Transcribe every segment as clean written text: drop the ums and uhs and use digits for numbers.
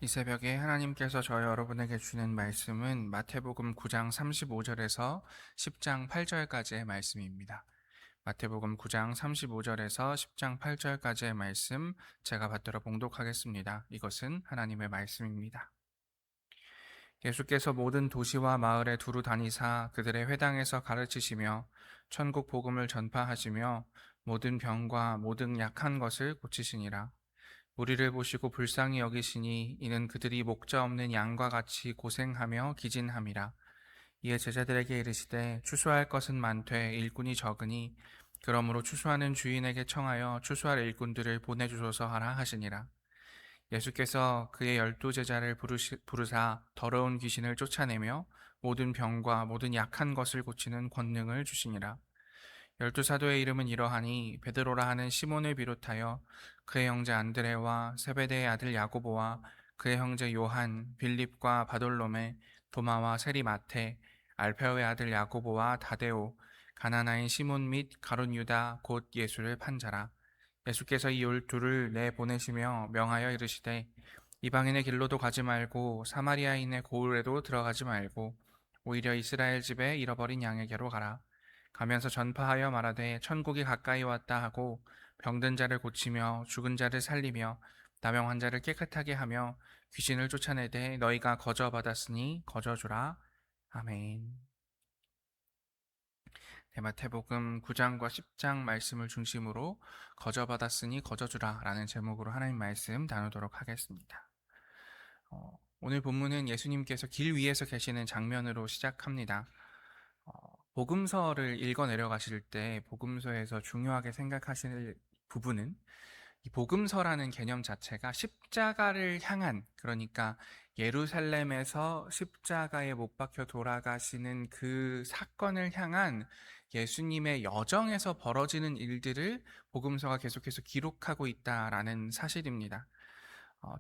이 새벽에 하나님께서 저희 여러분에게 주는 말씀은 마태복음 9장 35절에서 10장 8절까지의 말씀입니다. 마태복음 9장 35절에서 10장 8절까지의 말씀 제가 받들어 봉독하겠습니다. 이것은 하나님의 말씀입니다. 예수께서 모든 도시와 마을에 두루 다니사 그들의 회당에서 가르치시며 천국 복음을 전파하시며 모든 병과 모든 약한 것을 고치시니라. 우리를 보시고 불쌍히 여기시니 이는 그들이 목자 없는 양과 같이 고생하며 기진함이라. 이에 제자들에게 이르시되 추수할 것은 많되 일꾼이 적으니 그러므로 추수하는 주인에게 청하여 추수할 일꾼들을 보내주소서 하라 하시니라. 예수께서 그의 12제자를 부르사 더러운 귀신을 쫓아내며 모든 병과 모든 약한 것을 고치는 권능을 주시니라. 12사도의 이름은 이러하니 베드로라 하는 시몬을 비롯하여 그의 형제 안드레와 세베대의 아들 야고보와 그의 형제 요한, 빌립과 바돌로메, 도마와 세리 마테, 알페오의 아들 야고보와 다데오, 가나나인 시몬 및 가룟 유다 곧 예수를 판 자라. 예수께서 이 12를 내보내시며 명하여 이르시되 이방인의 길로도 가지 말고 사마리아인의 고을에도 들어가지 말고 오히려 이스라엘 집에 잃어버린 양에게로 가라. 가면서 전파하여 말하되 천국이 가까이 왔다 하고 병든 자를 고치며 죽은 자를 살리며 나병 환자를 깨끗하게 하며 귀신을 쫓아내되 너희가 거저 받았으니 거저 주라. 아멘. 마태복음 9장과 10장 말씀을 중심으로 거저 받았으니 거저 주라 라는 제목으로 하나님 말씀 나누도록 하겠습니다. 오늘 본문은 예수님께서 길 위에서 계시는 장면으로 시작합니다. 복음서를 읽어 내려가실 때 복음서에서 중요하게 생각하실 부분은 이 복음서라는 개념 자체가 십자가를 향한, 그러니까 예루살렘에서 십자가에 못 박혀 돌아가시는 그 사건을 향한 예수님의 여정에서 벌어지는 일들을 복음서가 계속해서 기록하고 있다라는 사실입니다.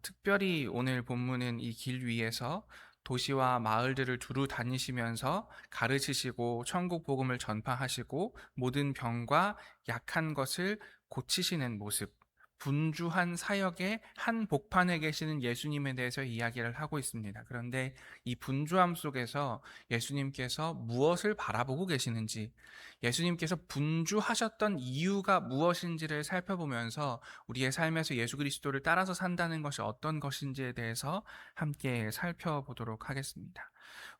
특별히 오늘 본문은 이 길 위에서 도시와 마을들을 두루 다니시면서 가르치시고 천국 복음을 전파하시고 모든 병과 약한 것을 고치시는 모습, 분주한 사역의 한 복판에 계시는 예수님에 대해서 이야기를 하고 있습니다. 그런데 이 분주함 속에서 예수님께서 무엇을 바라보고 계시는지, 예수님께서 분주하셨던 이유가 무엇인지를 살펴보면서 우리의 삶에서 예수 그리스도를 따라서 산다는 것이 어떤 것인지에 대해서 함께 살펴보도록 하겠습니다.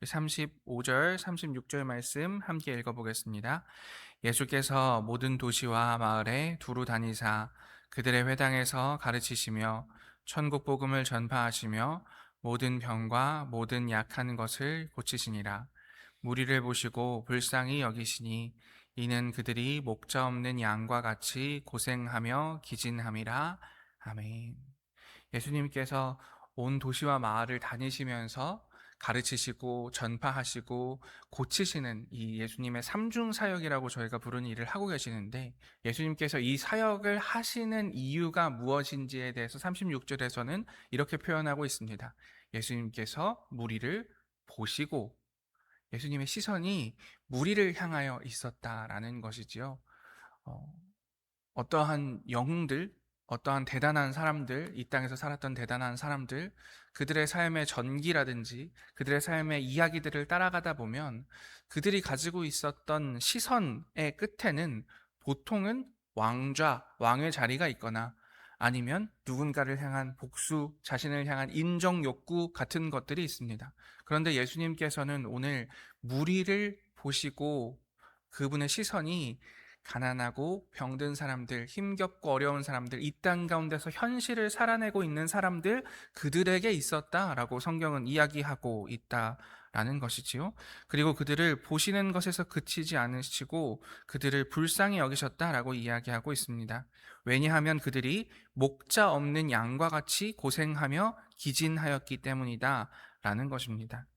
35절, 36절 말씀 함께 읽어보겠습니다. 예수께서 모든 도시와 마을에 두루 다니사 그들의 회당에서 가르치시며 천국 복음을 전파하시며 모든 병과 모든 약한 것을 고치시니라. 무리를 보시고 불쌍히 여기시니 이는 그들이 목자 없는 양과 같이 고생하며 기진함이라. 아멘. 예수님께서 온 도시와 마을을 다니시면서 가르치시고 전파하시고 고치시는 이 예수님의 삼중 사역이라고 저희가 부르는 일을 하고 계시는데, 예수님께서 이 사역을 하시는 이유가 무엇인지에 대해서 36절에서는 이렇게 표현하고 있습니다. 예수님께서 무리를 보시고, 예수님의 시선이 무리를 향하여 있었다라는 것이지요. 어, 어떠한 영웅들, 어떠한 대단한 사람들, 이 땅에서 살았던 대단한 사람들, 그들의 삶의 전기라든지 그들의 삶의 이야기들을 따라가다 보면 그들이 가지고 있었던 시선의 끝에는 보통은 왕좌, 왕의 자리가 있거나 아니면 누군가를 향한 복수, 자신을 향한 인정 욕구 같은 것들이 있습니다. 그런데 예수님께서는 오늘 무리를 보시고 그분의 시선이 가난하고 병든 사람들, 힘겹고 어려운 사람들, 이 땅 가운데서 현실을 살아내고 있는 사람들, 그들에게 있었다라고 성경은 이야기하고 있다라는 것이지요. 그리고 그들을 보시는 것에서 그치지 않으시고 그들을 불쌍히 여기셨다라고 이야기하고 있습니다. 왜냐하면 그들이 목자 없는 양과 같이 고생하며 기진하였기 때문이다라는 것입니다.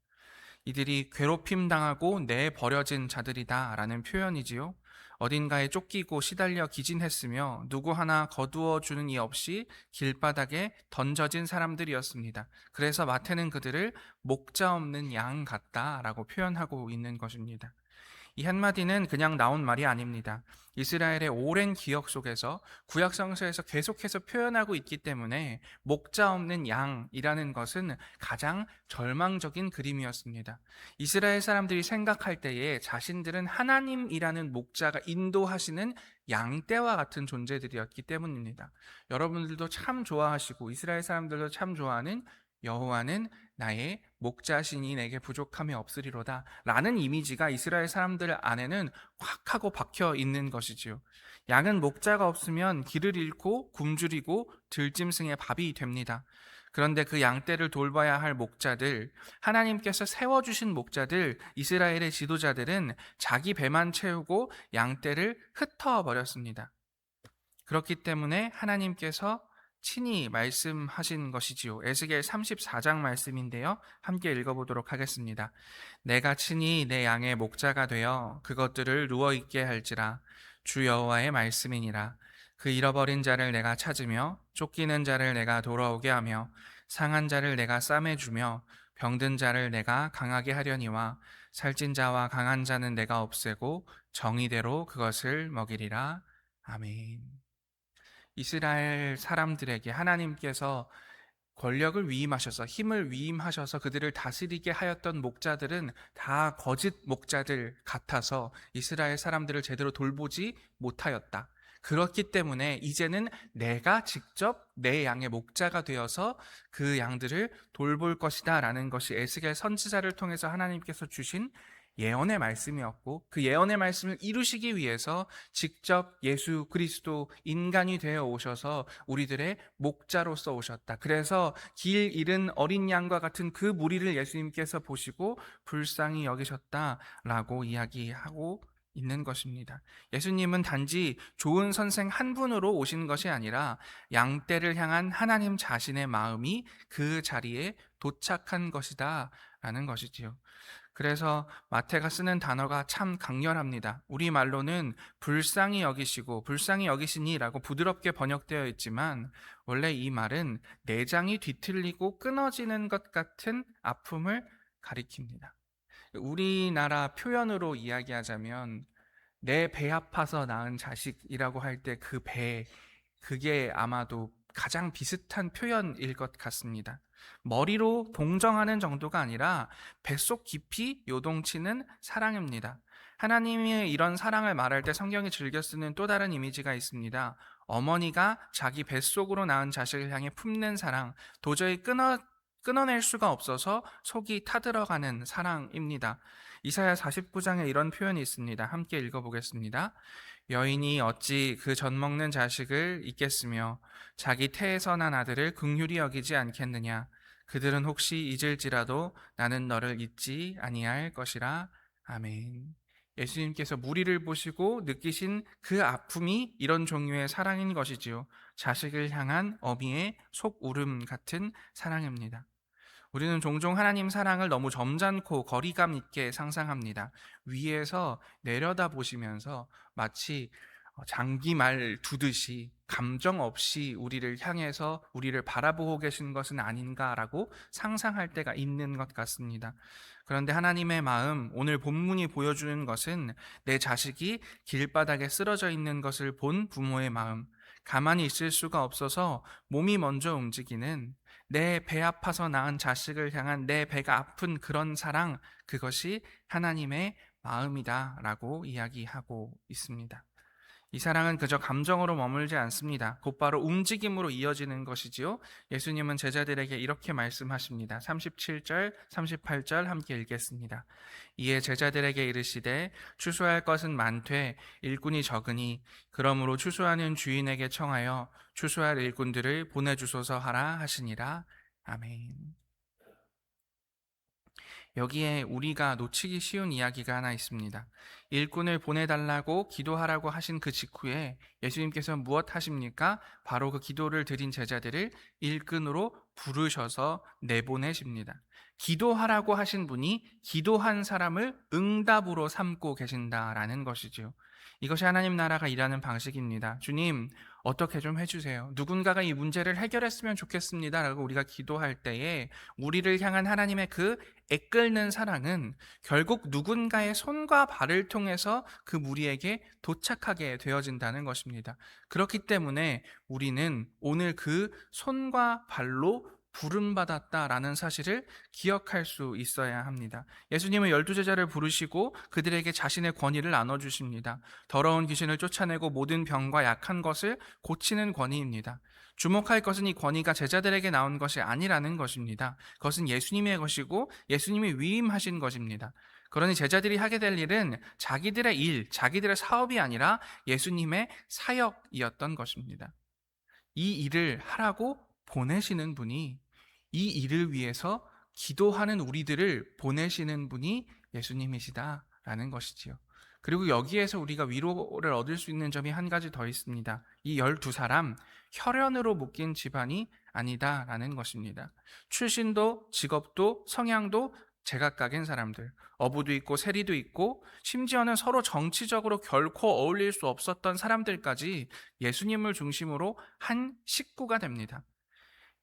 이들이 괴롭힘 당하고 내버려진 자들이다 라는 표현이지요. 어딘가에 쫓기고 시달려 기진했으며 누구 하나 거두어 주는 이 없이 길바닥에 던져진 사람들이었습니다. 그래서 마태는 그들을 목자 없는 양 같다라고 표현하고 있는 것입니다. 이 한마디는 그냥 나온 말이 아닙니다. 이스라엘의 오랜 기억 속에서 구약 성서에서 계속해서 표현하고 있기 때문에 목자 없는 양이라는 것은 가장 절망적인 그림이었습니다. 이스라엘 사람들이 생각할 때에 자신들은 하나님이라는 목자가 인도하시는 양떼와 같은 존재들이었기 때문입니다. 여러분들도 참 좋아하시고 이스라엘 사람들도 참 좋아하는 여호와는 나의 목자시니 내게 부족함이 없으리로다 라는 이미지가 이스라엘 사람들 안에는 확 하고 박혀 있는 것이지요. 양은 목자가 없으면 길을 잃고 굶주리고 들짐승의 밥이 됩니다. 그런데 그 양떼를 돌봐야 할 목자들, 하나님께서 세워주신 목자들, 이스라엘의 지도자들은 자기 배만 채우고 양떼를 흩어버렸습니다. 그렇기 때문에 하나님께서 친히 말씀하신 것이지요. 에스겔 34장 말씀인데요. 함께 읽어보도록 하겠습니다. 내가 친히 내 양의 목자가 되어 그것들을 누워있게 할지라. 주 여호와의 말씀이니라. 그 잃어버린 자를 내가 찾으며 쫓기는 자를 내가 돌아오게 하며 상한 자를 내가 싸매주며 병든 자를 내가 강하게 하려니와 살찐 자와 강한 자는 내가 없애고 정의대로 그것을 먹이리라. 아멘. 이스라엘 사람들에게 하나님께서 권력을 위임하셔서 힘을 위임하셔서 그들을 다스리게 하였던 목자들은 다 거짓 목자들 같아서 이스라엘 사람들을 제대로 돌보지 못하였다. 그렇기 때문에 이제는 내가 직접 내 양의 목자가 되어서 그 양들을 돌볼 것이다 라는 것이 에스겔 선지자를 통해서 하나님께서 주신 예언의 말씀이었고, 그 예언의 말씀을 이루시기 위해서 직접 예수 그리스도 인간이 되어 오셔서 우리들의 목자로서 오셨다. 그래서 길 잃은 어린 양과 같은 그 무리를 예수님께서 보시고 불쌍히 여기셨다라고 이야기하고 있는 것입니다. 예수님은 단지 좋은 선생 한 분으로 오신 것이 아니라 양떼를 향한 하나님 자신의 마음이 그 자리에 도착한 것이다 라는 것이지요. 그래서 마태가 쓰는 단어가 참 강렬합니다. 우리말로는 불쌍히 여기시고 불쌍히 여기시니라고 부드럽게 번역되어 있지만 원래 이 말은 내장이 뒤틀리고 끊어지는 것 같은 아픔을 가리킵니다. 우리나라 표현으로 이야기하자면 내 배 아파서 낳은 자식이라고 할 때 그 배, 그게 아마도 가장 비슷한 표현일 것 같습니다. 머리로 동정하는 정도가 아니라 뱃속 깊이 요동치는 사랑입니다. 하나님의 이런 사랑을 말할 때 성경이 즐겨 쓰는 또 다른 이미지가 있습니다. 어머니가 자기 뱃속으로 낳은 자식을 향해 품는 사랑, 도저히 끊어낼 수가 없어서 속이 타들어가는 사랑입니다. 이사야 49장에 이런 표현이 있습니다. 함께 읽어보겠습니다. 여인이 어찌 그 젖 먹는 자식을 잊겠으며 자기 태에서 난 아들을 긍휼히 여기지 않겠느냐. 그들은 혹시 잊을지라도 나는 너를 잊지 아니할 것이라. 아멘. 예수님께서 무리를 보시고 느끼신 그 아픔이 이런 종류의 사랑인 것이지요. 자식을 향한 어미의 속울음 같은 사랑입니다. 우리는 종종 하나님 사랑을 너무 점잖고 거리감 있게 상상합니다. 위에서 내려다 보시면서 마치 장기말 두듯이 감정 없이 우리를 향해서 우리를 바라보고 계신 것은 아닌가라고 상상할 때가 있는 것 같습니다. 그런데 하나님의 마음, 오늘 본문이 보여주는 것은 내 자식이 길바닥에 쓰러져 있는 것을 본 부모의 마음, 가만히 있을 수가 없어서 몸이 먼저 움직이는 내 배 아파서 낳은 자식을 향한 내 배가 아픈 그런 사랑, 그것이 하나님의 마음이다라고 이야기하고 있습니다. 이 사랑은 그저 감정으로 머물지 않습니다. 곧바로 움직임으로 이어지는 것이지요. 예수님은 제자들에게 이렇게 말씀하십니다. 37절, 38절 함께 읽겠습니다. 이에 제자들에게 이르시되 추수할 것은 많되 일꾼이 적으니 그러므로 추수하는 주인에게 청하여 추수할 일꾼들을 보내주소서 하라 하시니라. 아멘. 여기에 우리가 놓치기 쉬운 이야기가 하나 있습니다. 일꾼을 보내달라고 기도하라고 하신 그 직후에 예수님께서 무엇 하십니까? 바로 그 기도를 드린 제자들을 일꾼으로 부르셔서 내보내십니다. 기도하라고 하신 분이 기도한 사람을 응답으로 삼고 계신다라는 것이지요. 이것이 하나님 나라가 일하는 방식입니다. 주님, 어떻게 좀 해주세요. 누군가가 이 문제를 해결했으면 좋겠습니다 라고 우리가 기도할 때에 우리를 향한 하나님의 그 애끓는 사랑은 결국 누군가의 손과 발을 통해서 그 무리에게 도착하게 되어진다는 것입니다. 그렇기 때문에 우리는 오늘 그 손과 발로 부름받았다라는 사실을 기억할 수 있어야 합니다. 예수님은 12제자를 부르시고 그들에게 자신의 권위를 나눠주십니다. 더러운 귀신을 쫓아내고 모든 병과 약한 것을 고치는 권위입니다. 주목할 것은 이 권위가 제자들에게 나온 것이 아니라는 것입니다. 그것은 예수님의 것이고 예수님이 위임하신 것입니다. 그러니 제자들이 하게 될 일은 자기들의 일, 자기들의 사업이 아니라 예수님의 사역이었던 것입니다. 이 일을 하라고 보내시는 분이, 이 일을 위해서 기도하는 우리들을 보내시는 분이 예수님이시다라는 것이지요. 그리고 여기에서 우리가 위로를 얻을 수 있는 점이 한 가지 더 있습니다. 이 12사람, 혈연으로 묶인 집안이 아니다라는 것입니다. 출신도 직업도 성향도 제각각인 사람들, 어부도 있고 세리도 있고 심지어는 서로 정치적으로 결코 어울릴 수 없었던 사람들까지 예수님을 중심으로 한 식구가 됩니다.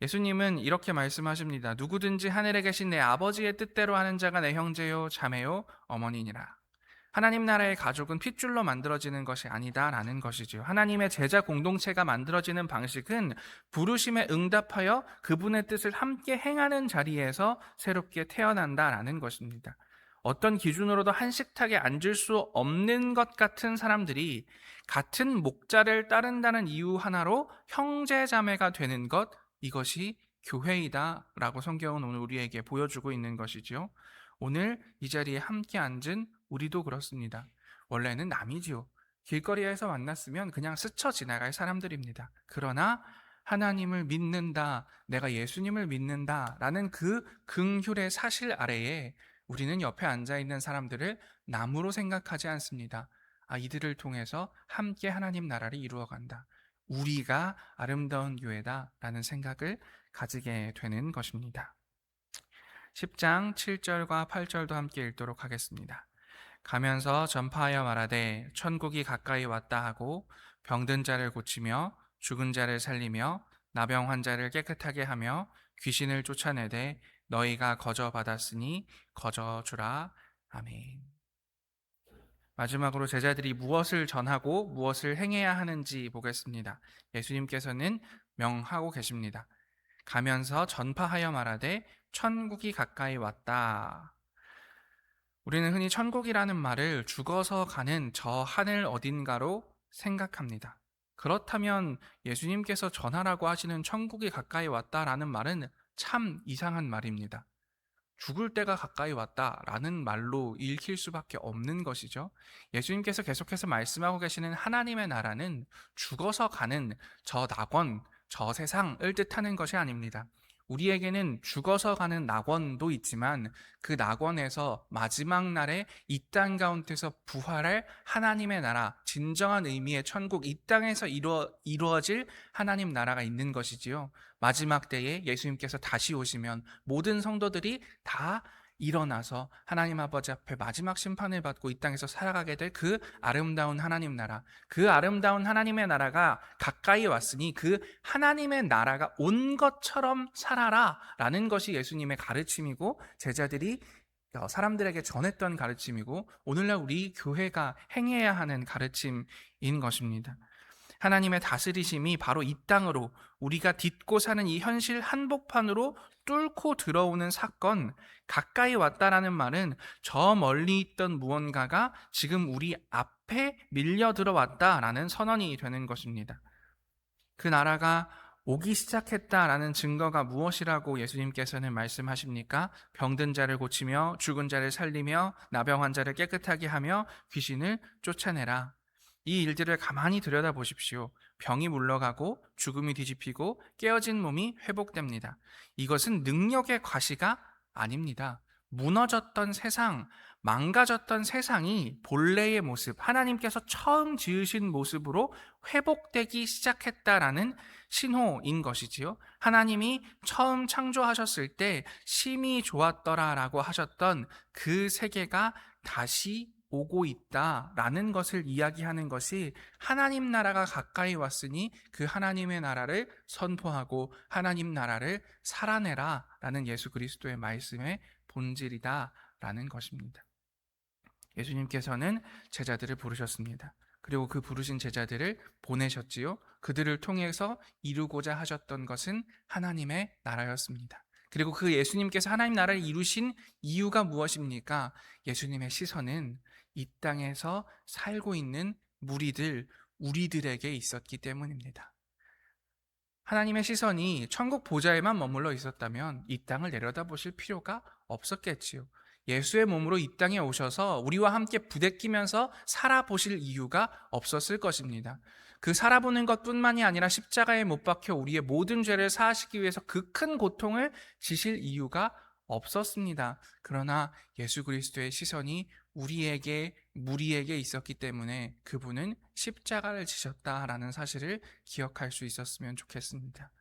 예수님은 이렇게 말씀하십니다. 누구든지 하늘에 계신 내 아버지의 뜻대로 하는 자가 내 형제요 자매요 어머니니라. 하나님 나라의 가족은 핏줄로 만들어지는 것이 아니다라는 것이지요. 하나님의 제자 공동체가 만들어지는 방식은 부르심에 응답하여 그분의 뜻을 함께 행하는 자리에서 새롭게 태어난다라는 것입니다. 어떤 기준으로도 한 식탁에 앉을 수 없는 것 같은 사람들이 같은 목자를 따른다는 이유 하나로 형제자매가 되는 것, 이것이 교회이다라고 성경은 오늘 우리에게 보여주고 있는 것이지요. 오늘 이 자리에 함께 앉은 우리도 그렇습니다. 원래는 남이지요. 길거리에서 만났으면 그냥 스쳐 지나갈 사람들입니다. 그러나 하나님을 믿는다, 내가 예수님을 믿는다 라는 그 긍휼의 사실 아래에 우리는 옆에 앉아있는 사람들을 남으로 생각하지 않습니다. 이들을 통해서 함께 하나님 나라를 이루어간다. 우리가 아름다운 교회다 라는 생각을 가지게 되는 것입니다. 10장 7절과 8절도 함께 읽도록 하겠습니다. 가면서 전파하여 말하되 천국이 가까이 왔다 하고 병든 자를 고치며 죽은 자를 살리며 나병 환자를 깨끗하게 하며 귀신을 쫓아내되 너희가 거저 받았으니 거저 주라. 아멘. 마지막으로 제자들이 무엇을 전하고 무엇을 행해야 하는지 보겠습니다. 예수님께서는 명하고 계십니다. 가면서 전파하여 말하되 천국이 가까이 왔다. 우리는 흔히 천국이라는 말을 죽어서 가는 저 하늘 어딘가로 생각합니다. 그렇다면 예수님께서 전하라고 하시는 천국이 가까이 왔다라는 말은 참 이상한 말입니다. 죽을 때가 가까이 왔다라는 말로 읽힐 수밖에 없는 것이죠. 예수님께서 계속해서 말씀하고 계시는 하나님의 나라는 죽어서 가는 저 낙원, 저 세상을 뜻하는 것이 아닙니다. 우리에게는 죽어서 가는 낙원도 있지만 그 낙원에서 마지막 날에 이 땅 가운데서 부활할 하나님의 나라, 진정한 의미의 천국, 이 땅에서 이루어질 하나님 나라가 있는 것이지요. 마지막 때에 예수님께서 다시 오시면 모든 성도들이 다 일어나서 하나님 아버지 앞에 마지막 심판을 받고 이 땅에서 살아가게 될 그 아름다운 하나님 나라, 그 아름다운 하나님의 나라가 가까이 왔으니 그 하나님의 나라가 온 것처럼 살아라 라는 것이 예수님의 가르침이고 제자들이 사람들에게 전했던 가르침이고 오늘날 우리 교회가 행해야 하는 가르침인 것입니다. 하나님의 다스리심이 바로 이 땅으로 우리가 딛고 사는 이 현실 한복판으로 뚫고 들어오는 사건, 가까이 왔다라는 말은 저 멀리 있던 무언가가 지금 우리 앞에 밀려 들어왔다라는 선언이 되는 것입니다. 그 나라가 오기 시작했다라는 증거가 무엇이라고 예수님께서는 말씀하십니까? 병든 자를 고치며 죽은 자를 살리며 나병 환자를 깨끗하게 하며 귀신을 쫓아내라. 이 일들을 가만히 들여다보십시오. 병이 물러가고 죽음이 뒤집히고 깨어진 몸이 회복됩니다. 이것은 능력의 과시가 아닙니다. 무너졌던 세상, 망가졌던 세상이 본래의 모습, 하나님께서 처음 지으신 모습으로 회복되기 시작했다라는 신호인 것이지요. 하나님이 처음 창조하셨을 때 심히 좋았더라라고 하셨던 그 세계가 다시 오고 있다라는 것을 이야기하는 것이 하나님 나라가 가까이 왔으니 그 하나님의 나라를 선포하고 하나님 나라를 살아내라라는 예수 그리스도의 말씀의 본질이다라는 것입니다. 예수님께서는 제자들을 부르셨습니다. 그리고 그 부르신 제자들을 보내셨지요. 그들을 통해서 이루고자 하셨던 것은 하나님의 나라였습니다. 그리고 그 예수님께서 하나님 나라를 이루신 이유가 무엇입니까? 예수님의 시선은 이 땅에서 살고 있는 무리들, 우리들에게 있었기 때문입니다. 하나님의 시선이 천국 보좌에만 머물러 있었다면 이 땅을 내려다보실 필요가 없었겠지요. 예수의 몸으로 이 땅에 오셔서 우리와 함께 부대끼면서 살아보실 이유가 없었을 것입니다. 그 살아보는 것뿐만이 아니라 십자가에 못 박혀 우리의 모든 죄를 사하시기 위해서 그 큰 고통을 지실 이유가 없었습니다. 그러나 예수 그리스도의 시선이 우리에게, 무리에게 있었기 때문에 그분은 십자가를 지셨다라는 사실을 기억할 수 있었으면 좋겠습니다.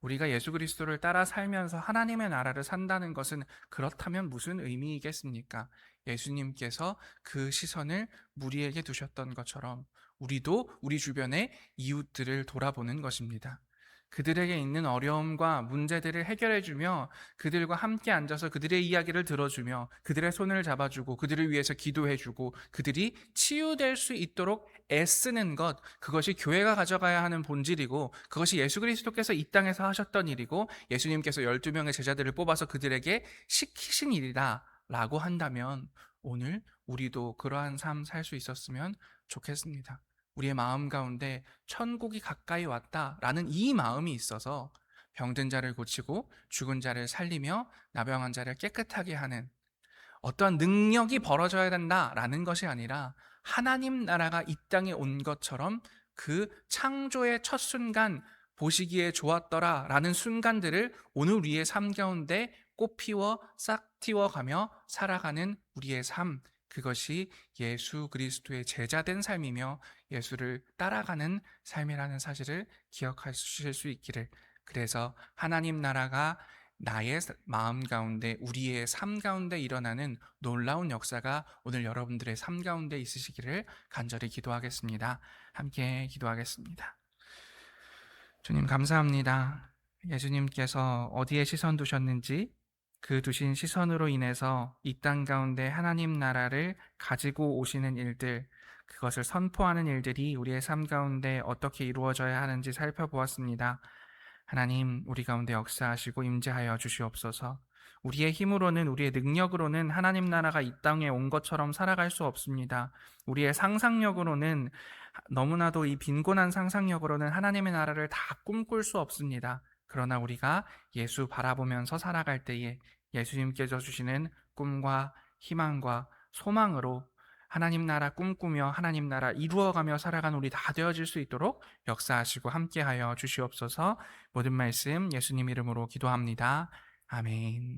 우리가 예수 그리스도를 따라 살면서 하나님의 나라를 산다는 것은 그렇다면 무슨 의미이겠습니까? 예수님께서 그 시선을 무리에게 두셨던 것처럼 우리도 우리 주변의 이웃들을 돌아보는 것입니다. 그들에게 있는 어려움과 문제들을 해결해주며 그들과 함께 앉아서 그들의 이야기를 들어주며 그들의 손을 잡아주고 그들을 위해서 기도해주고 그들이 치유될 수 있도록 애쓰는 것, 그것이 교회가 가져가야 하는 본질이고 그것이 예수 그리스도께서 이 땅에서 하셨던 일이고 예수님께서 12명의 제자들을 뽑아서 그들에게 시키신 일이다 라고 한다면 오늘 우리도 그러한 삶 살 수 있었으면 좋겠습니다. 우리의 마음 가운데 천국이 가까이 왔다라는 이 마음이 있어서 병든 자를 고치고 죽은 자를 살리며 나병한 자를 깨끗하게 하는 어떠한 능력이 벌어져야 된다라는 것이 아니라 하나님 나라가 이 땅에 온 것처럼 그 창조의 첫 순간 보시기에 좋았더라라는 순간들을 오늘 우리의 삶 가운데 꽃피워 싹 틔워가며 살아가는 우리의 삶, 그것이 예수 그리스도의 제자된 삶이며 예수를 따라가는 삶이라는 사실을 기억하실 수 있기를, 그래서 하나님 나라가 나의 마음 가운데 우리의 삶 가운데 일어나는 놀라운 역사가 오늘 여러분들의 삶 가운데 있으시기를 간절히 기도하겠습니다. 함께 기도하겠습니다. 주님 감사합니다. 예수님께서 어디에 시선 두셨는지 그 두신 시선으로 인해서 이 땅 가운데 하나님 나라를 가지고 오시는 일들, 그것을 선포하는 일들이 우리의 삶 가운데 어떻게 이루어져야 하는지 살펴보았습니다. 하나님, 우리 가운데 역사하시고 임재하여 주시옵소서. 우리의 힘으로는, 우리의 능력으로는 하나님 나라가 이 땅에 온 것처럼 살아갈 수 없습니다. 우리의 상상력으로는, 너무나도 이 빈곤한 상상력으로는 하나님의 나라를 다 꿈꿀 수 없습니다. 그러나 우리가 예수 바라보면서 살아갈 때에 예수님께서 주시는 꿈과 희망과 소망으로 하나님 나라 꿈꾸며 하나님 나라 이루어가며 살아간 우리 다 되어질 수 있도록 역사하시고 함께하여 주시옵소서. 모든 말씀 예수님 이름으로 기도합니다. 아멘.